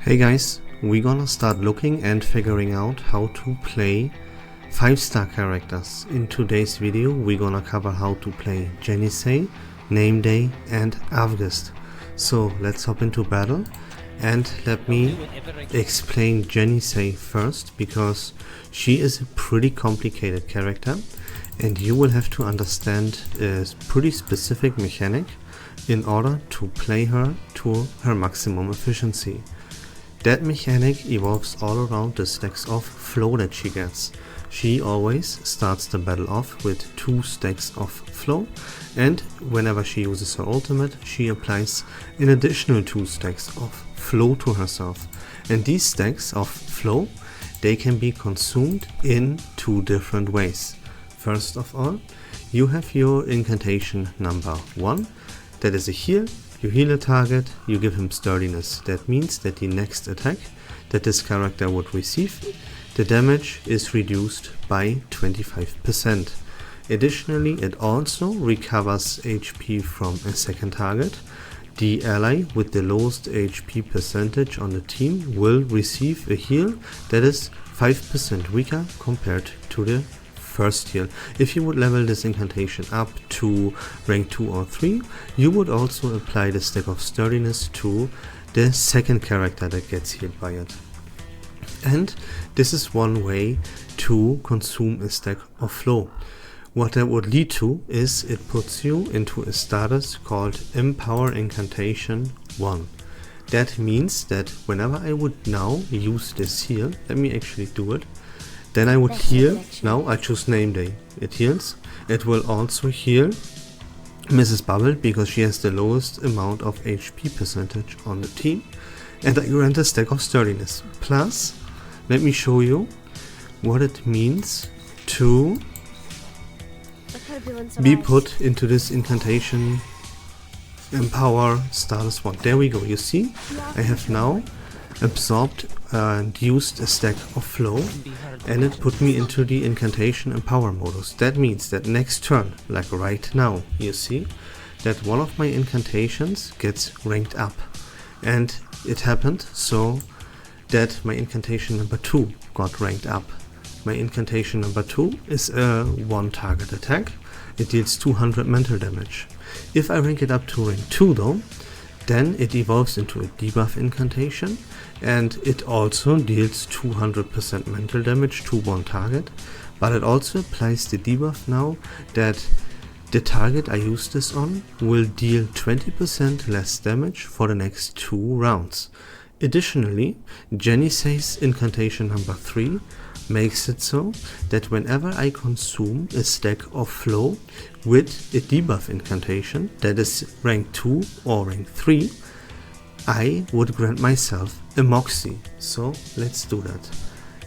Hey guys, we're gonna start looking and figuring out how to play 5-star characters. In today's video we're gonna cover how to play Yenisei, Nameday and Avgust. So let's hop into battle and let me explain Yenisei first, because she is a pretty complicated character and you will have to understand a pretty specific mechanic in order to play her to her maximum efficiency. That mechanic evolves all around the stacks of flow that she gets. She always starts the battle off with 2 stacks of flow, and whenever she uses her ultimate, she applies an additional 2 stacks of flow to herself. And these stacks of flow, they can be consumed in 2 different ways. First of all, you have your incantation number 1, that is a heal. You heal a target, you give him sturdiness. That means that the next attack that this character would receive, the damage is reduced by 25%. Additionally, it also recovers HP from a second target. The ally with the lowest HP percentage on the team will receive a heal that is 5% weaker compared to the first heal. If you would level this incantation up to rank 2 or 3, you would also apply the stack of sturdiness to the second character that gets healed by it. And this is one way to consume a stack of flow. What that would lead to is it puts you into a status called Empower Incantation 1. That means that whenever I would now use this heal, let me actually do it. Then I would heal. Now I choose Nameday. It heals. It will also heal Mrs. Bubble because she has the lowest amount of HP percentage on the team. And I grant a stack of sturdiness. Plus, let me show you what it means to be put into this incantation Empower status 1. There we go. You see, I have now absorbed and used a stack of flow, and it put me into the incantation empower modus. That means that next turn, like right now, you see that one of my incantations gets ranked up, and it happened so that my incantation number 2 got ranked up. My incantation number 2 is a 1 target attack. It deals 200 mental damage. If I rank it up to rank 2 though, then it evolves into a debuff incantation, and it also deals 200% mental damage to 1 target, but it also applies the debuff now that the target I use this on will deal 20% less damage for the next 2 rounds. Additionally, Yenisei's incantation number 3 makes it so that whenever I consume a stack of flow with a debuff incantation that is rank 2 or rank 3, I would grant myself a Moxie. So let's do that.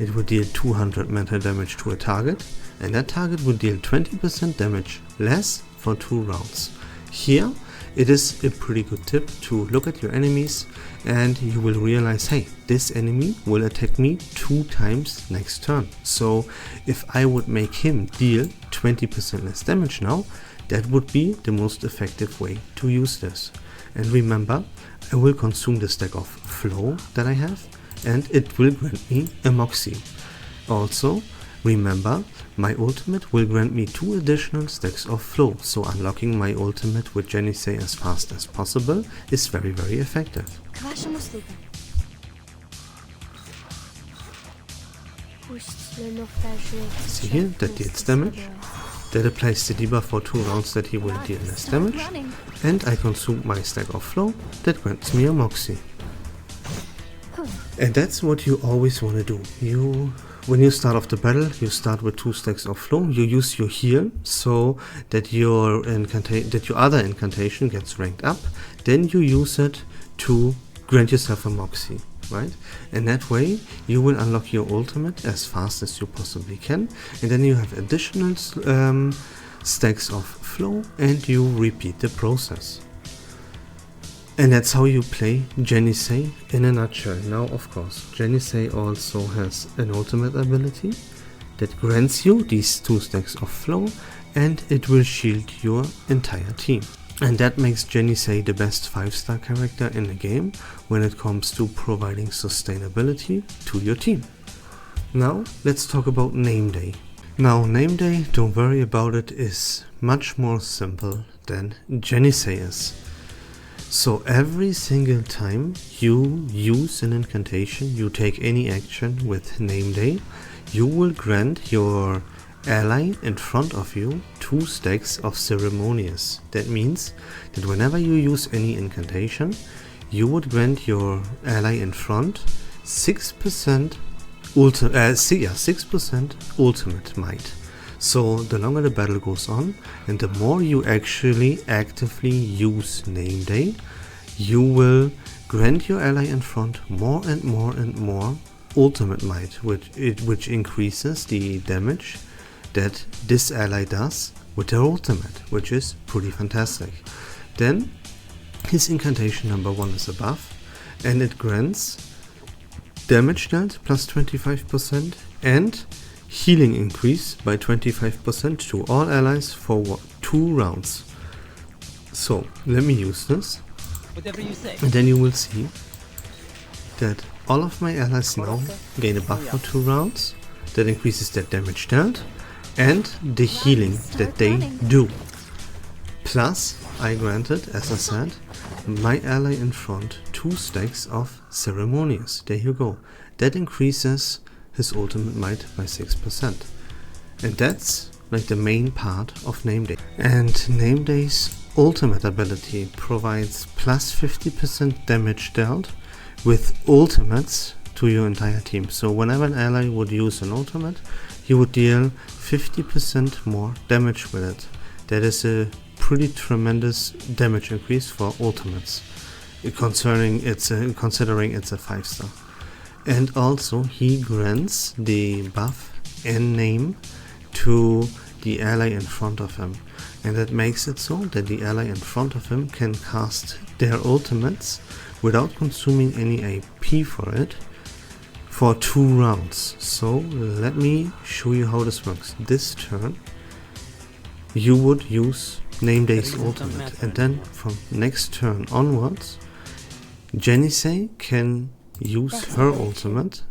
It would deal 200 mental damage to a target, and that target would deal 20% damage less for 2 rounds. Here it is a pretty good tip to look at your enemies, and you will realize, hey, this enemy will attack me 2 times next turn. So if I would make him deal 20% less damage now, that would be the most effective way to use this. And remember, I will consume the stack of flow that I have, and it will grant me a Moxie. Also, remember, my ultimate will grant me 2 additional stacks of flow, so unlocking my ultimate with Yenisei as fast as possible is very, very effective. See here, that deals damage. That applies the debuff for 2 rounds that he will deal less damage, and I consume my stack of flow that grants me a Moxie. And that's what you always want to do. When you start off the battle, you start with 2 stacks of flow. You use your heal so that your other incantation gets ranked up. Then you use it to grant yourself a Moxie, right? And that way you will unlock your ultimate as fast as you possibly can, and then you have additional stacks of flow, and you repeat the process. And that's how you play Yenisei in a nutshell. Now, of course, Yenisei also has an ultimate ability that grants you these 2 stacks of flow, and it will shield your entire team. And that makes Yenisei the best 5-star character in the game when it comes to providing sustainability to your team. Now let's talk about Nameday. Now Nameday, don't worry about it, is much more simple than Yenisei is. So every single time you use an incantation, you take any action with Nameday, you will grant your ally in front of you 2 stacks of ceremonious. That means that whenever you use any incantation, you would grant your ally in front 6% 6% ultimate might. So the longer the battle goes on and the more you actually actively use Nameday, you will grant your ally in front more and more and more ultimate might, which increases the damage that this ally does with their ultimate, which is pretty fantastic. Then his incantation number 1 is a buff, and it grants damage dealt plus 25% and healing increase by 25% to all allies for 2 rounds. So let me use this, Whatever you say. and then you will see that all of my allies now gain a buff for 2 rounds. That increases their damage dealt and the healing that they do. Plus, I granted, as I said, my ally in front 2 stacks of ceremonious. There you go. That increases his ultimate might by 6%. And that's like the main part of Nameday. And Nameday's ultimate ability provides plus 50% damage dealt with ultimates to your entire team. So whenever an ally would use an ultimate, he would deal 50% more damage with it. That is a pretty tremendous damage increase for ultimates, considering it's a 5-star. And also he grants the buff and name to the ally in front of him, and that makes it so that the ally in front of him can cast their ultimates without consuming any AP for it for 2 rounds. So let me show you how this works. This turn you would use Nameday's ultimate, and then from next turn onwards Yenisei can use her ultimate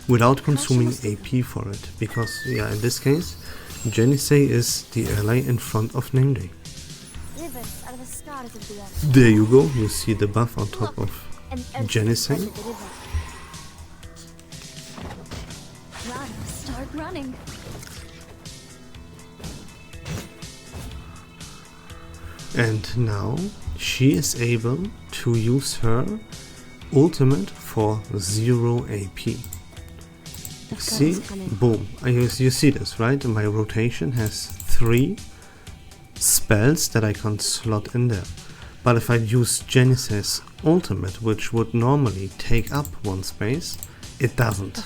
without consuming AP for it, because in this case Yenisei is the ally in front of Nameday. There you go, you see the buff on top of Yenisei. Start running. And now she is able to use her ultimate for 0 AP. See, boom, you see this, right? My rotation has 3 spells that I can slot in there. But if I use Yenisei's ultimate, which would normally take up 1 space, it doesn't.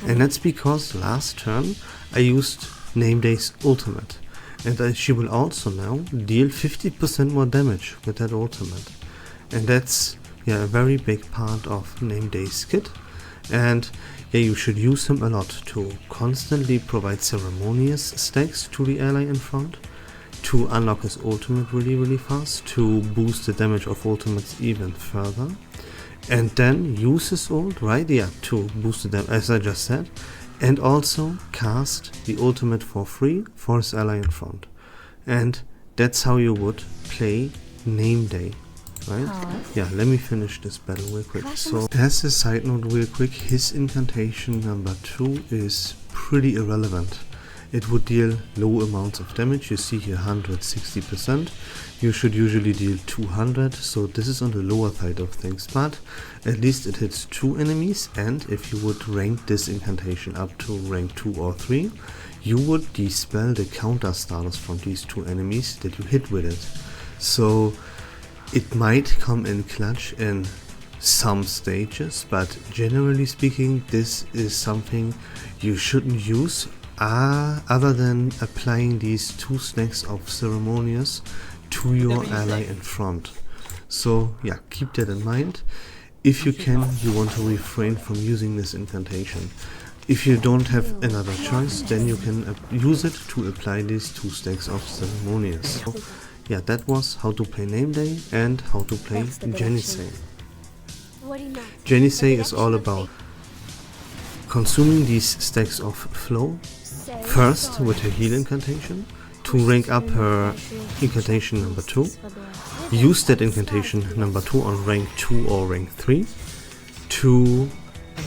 And that's because last turn I used Nameday's ultimate. And she will also now deal 50% more damage with that ultimate. And that's a very big part of Nameday's kit. And you should use him a lot to constantly provide ceremonious stacks to the ally in front, to unlock his ultimate really fast, to boost the damage of ultimates even further, and then use his ult to boost the damage, as I just said, and also cast the ultimate for free for his ally in front. And that's how you would play Nameday, right? Let me finish this battle real quick. So as a side note real quick, his incantation number 2 is pretty irrelevant. It would deal low amounts of damage. You see here 160%. You should usually deal 200, so this is on the lower side of things, but at least it hits 2 enemies, and if you would rank this incantation up to rank 2 or 3, you would dispel the counter status from these 2 enemies that you hit with it. So it might come in clutch in some stages, but generally speaking this is something you shouldn't use other than applying these 2 stacks of ceremonious to your ally in front. So keep that in mind. If you can, you want to refrain from using this incantation. If you don't have another choice, then you can use it to apply these 2 stacks of ceremonious. So, yeah, that was how to play Nameday and how to play Yenisei. Yenisei is all about consuming these stacks of flow, first with her heal incantation, to rank up her incantation number 2, use that incantation number 2 on rank 2 or rank 3, to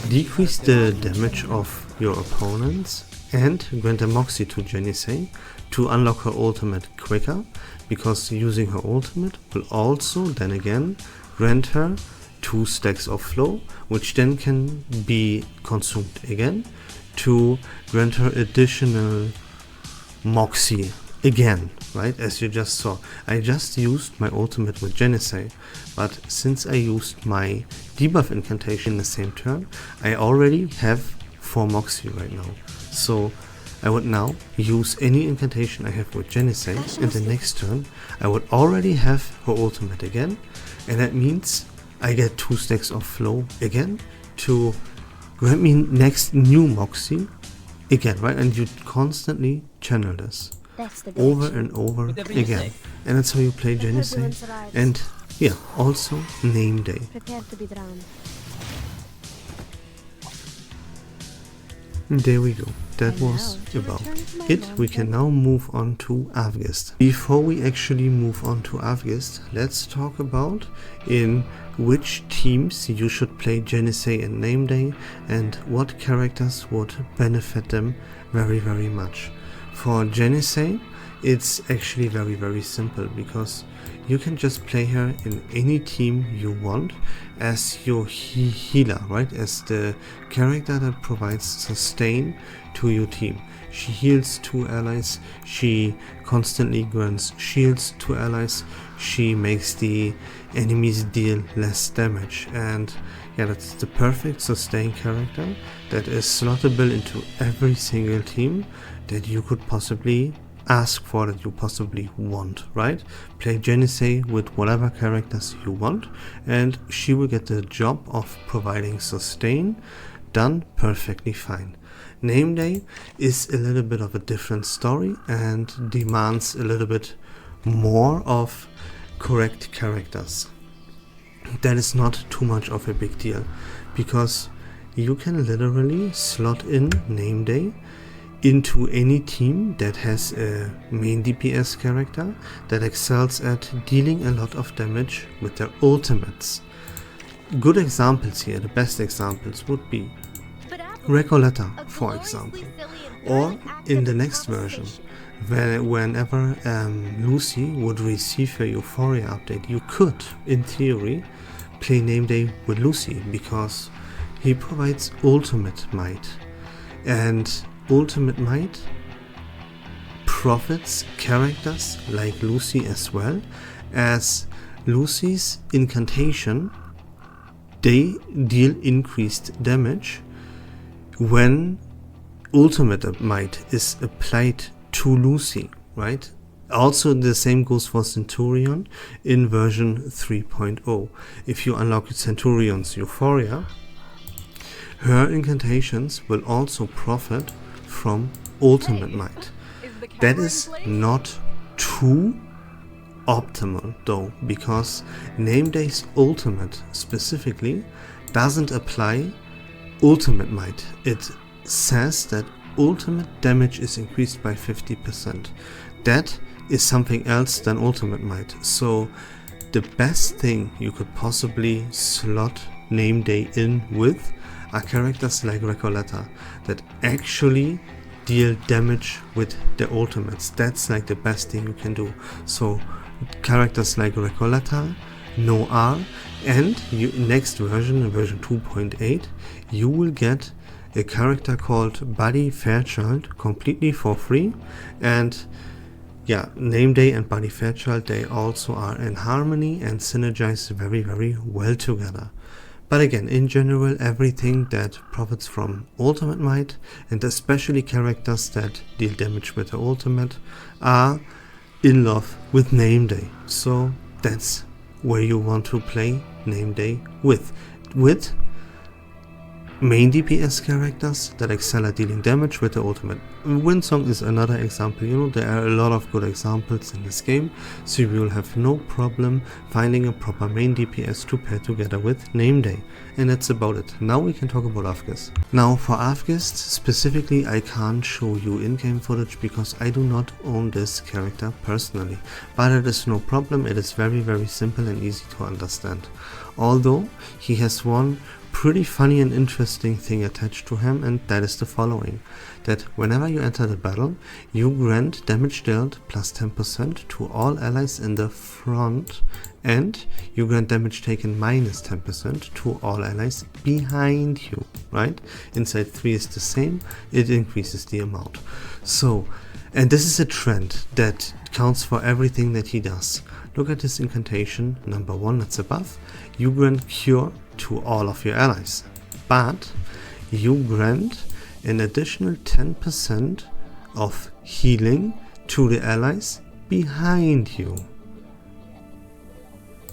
decrease the damage of your opponents, and grant a Moxie to Yenisei to unlock her ultimate quicker, because using her ultimate will also then again grant her 2 stacks of flow, which then can be consumed again to grant her additional Moxie again, right? As you just saw, I just used my ultimate with Yenisei, but since I used my debuff incantation in the same turn, I already have 4 Moxie right now. So I would now use any incantation I have with Yenisei, and the next turn I would already have her ultimate again, and that means I get 2 stacks of flow again to grant me next new Moxie again, right? And you constantly channel this over and over again, and that's how you play Yenisei. And yeah, also Nameday. There we go. That was about it. We can now move on to Avgust. Before we actually move on to Avgust, let's talk about in which teams you should play Yenisei and Nameday and what characters would benefit them very much. For Yenisei, it's actually very simple, because you can just play her in any team you want as your healer, right? As the character that provides sustain to your team. She heals 2 allies, she constantly grants shields to allies, she makes the enemies deal less damage, and yeah, that's the perfect sustain character that is slottable into every single team that you could possibly ask for, that you possibly want, right? Play Yenisei with whatever characters you want, and she will get the job of providing sustain done perfectly fine. Nameday is a little bit of a different story and demands a little bit more of correct characters. That is not too much of a big deal, because you can literally slot in Nameday into any team that has a main DPS character that excels at dealing a lot of damage with their ultimates. Good examples here, the best examples would be Recoleta, for example, or in the next version, whenever Lucy would receive a Euphoria update, you could, in theory, play Nameday with Lucy, because he provides ultimate might, and ultimate might profits characters like Lucy as well, as Lucy's incantation, they deal increased damage when ultimate might is applied to Lucy, right? Also the same goes for Centurion in version 3.0. If you unlock Centurion's Euphoria, her incantations will also profit from ultimate might. That is not too optimal though, because Nameday's ultimate specifically doesn't apply ultimate might. It says that ultimate damage is increased by 50%. That is something else than ultimate might. So the best thing you could possibly slot Nameday in with are characters like Recoleta that actually deal damage with the ultimates. That's like the best thing you can do. So characters like Recoleta, Noir, and next version, version 2.8, you will get a character called Buddy Fairchild completely for free. And yeah, Nameday and Buddy Fairchild, they also are in harmony and synergize very well together. But again, in general, everything that profits from ultimate might, and especially characters that deal damage with the ultimate, are in love with Nameday. So that's where you want to play Nameday with main DPS characters that excel at dealing damage with the ultimate. Winsong is another example. You know, there are a lot of good examples in this game, so you will have no problem finding a proper main DPS to pair together with Nameday. And that's about it. Now we can talk about Avgust. Now for Avgust specifically, I can't show you in-game footage because I do not own this character personally, but it is no problem. It is very simple and easy to understand. Although he has one pretty funny and interesting thing attached to him, and that is the following: that whenever you enter the battle, you grant damage dealt plus 10% to all allies in the front, and you grant damage taken minus 10% to all allies behind you, right? Inside 3 is the same, it increases the amount. So, and this is a trend that counts for everything that he does. Look at this incantation, number 1 that's above. You grant cure to all of your allies, but you grant an additional 10% of healing to the allies behind you.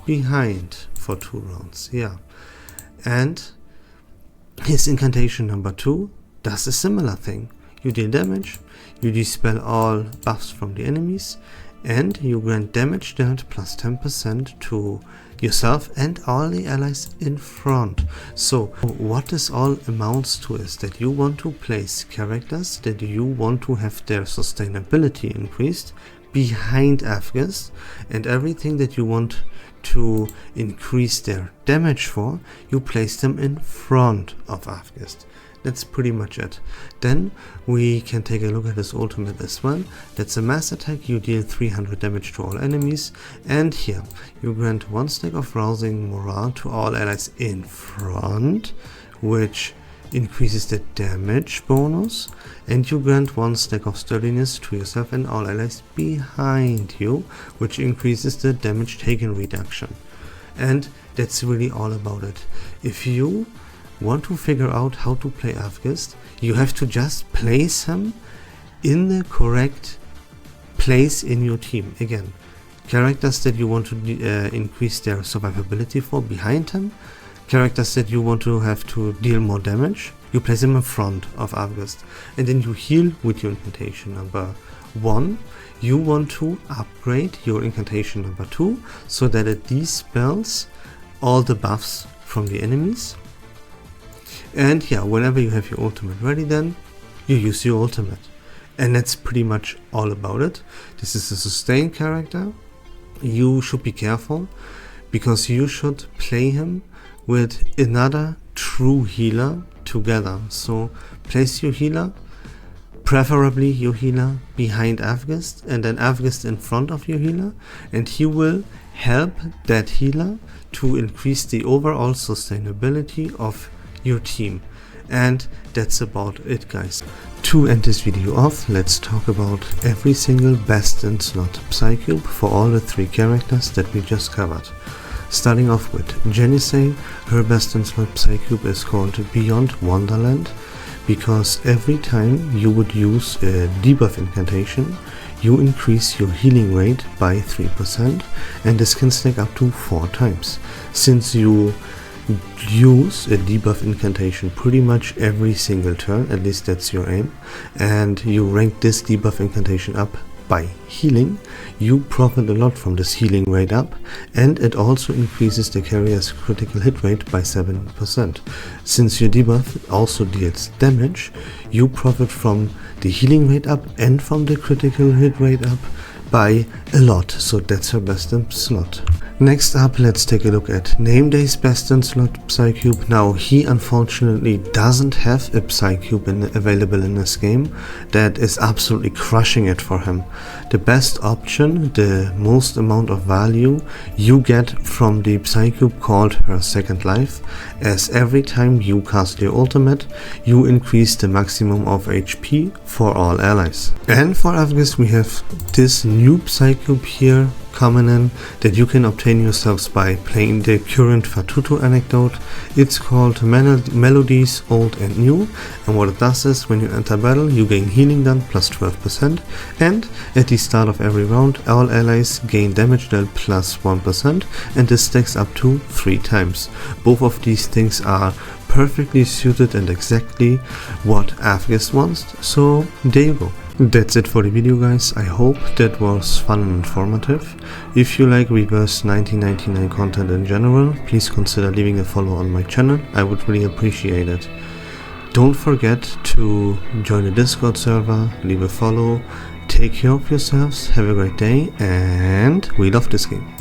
Behind for 2 rounds, yeah. And his incantation number 2 does a similar thing. You deal damage, you dispel all buffs from the enemies, and you grant damage dealt plus 10% to yourself and all the allies in front. So what this all amounts to is that you want to place characters that you want to have their sustainability increased behind Avgust, and everything that you want to increase their damage for, you place them in front of Avgust. That's pretty much it. Then we can take a look at his ultimate as well. That's a mass attack. You deal 300 damage to all enemies, and here you grant 1 stack of rousing morale to all allies in front, which increases the damage bonus, and you grant 1 stack of sturdiness to yourself and all allies behind you, which increases the damage taken reduction. And that's really all about it. If you want to figure out how to play Avgust, you have to just place him in the correct place in your team. Again, characters that you want to increase their survivability for behind him, characters that you want to have to deal more damage, you place them in front of Avgust, and then you heal with your incantation number 1. You want to upgrade your incantation number 2 so that it dispels all the buffs from the enemies. And yeah, whenever you have your ultimate ready, then you use your ultimate. And that's pretty much all about it. This is a sustained character. You should be careful because you should play him with another true healer together. So place your healer, preferably your healer behind Avgust, and then Avgust in front of your healer, and he will help that healer to increase the overall sustainability of your team. And that's about it, guys. To end this video off, let's talk about every single best in slot psycube for all the 3 characters that we just covered. Starting off with Yenisei, her best in slot psycube is called Beyond Wonderland, because every time you would use a debuff incantation, you increase your healing rate by 3%, and this can stack up to 4 times. Since you use a debuff incantation pretty much every single turn, at least that's your aim, and you rank this debuff incantation up by healing, you profit a lot from this healing rate up, and it also increases the carrier's critical hit rate by 7%. Since your debuff also deals damage, you profit from the healing rate up and from the critical hit rate up by a lot, so that's her best in slot. Next up, let's take a look at Nameday's best in slot psycube. Now, he unfortunately doesn't have a psycube available in this game that is absolutely crushing it for him. The best option, the most amount of value you get from the psycube called her second life, as every time you cast your ultimate, you increase the maximum of HP for all allies. And for Avgust we have this new psycube here coming in that you can obtain yourselves by playing the current Fatuto anecdote. It's called Melodies Old and New, and what it does is when you enter battle you gain healing done plus 12%, and at the start of every round all allies gain damage dealt plus 1%, and this stacks up to 3 times. Both of these things are perfectly suited and exactly what Avgust wants, so there you go. That's it for the video, guys. I hope that was fun and informative. If you like Reverse1999 content in general, please consider leaving a follow on my channel. I would really appreciate it. Don't forget to join the Discord server, leave a follow, take care of yourselves, have a great day, and we love this game.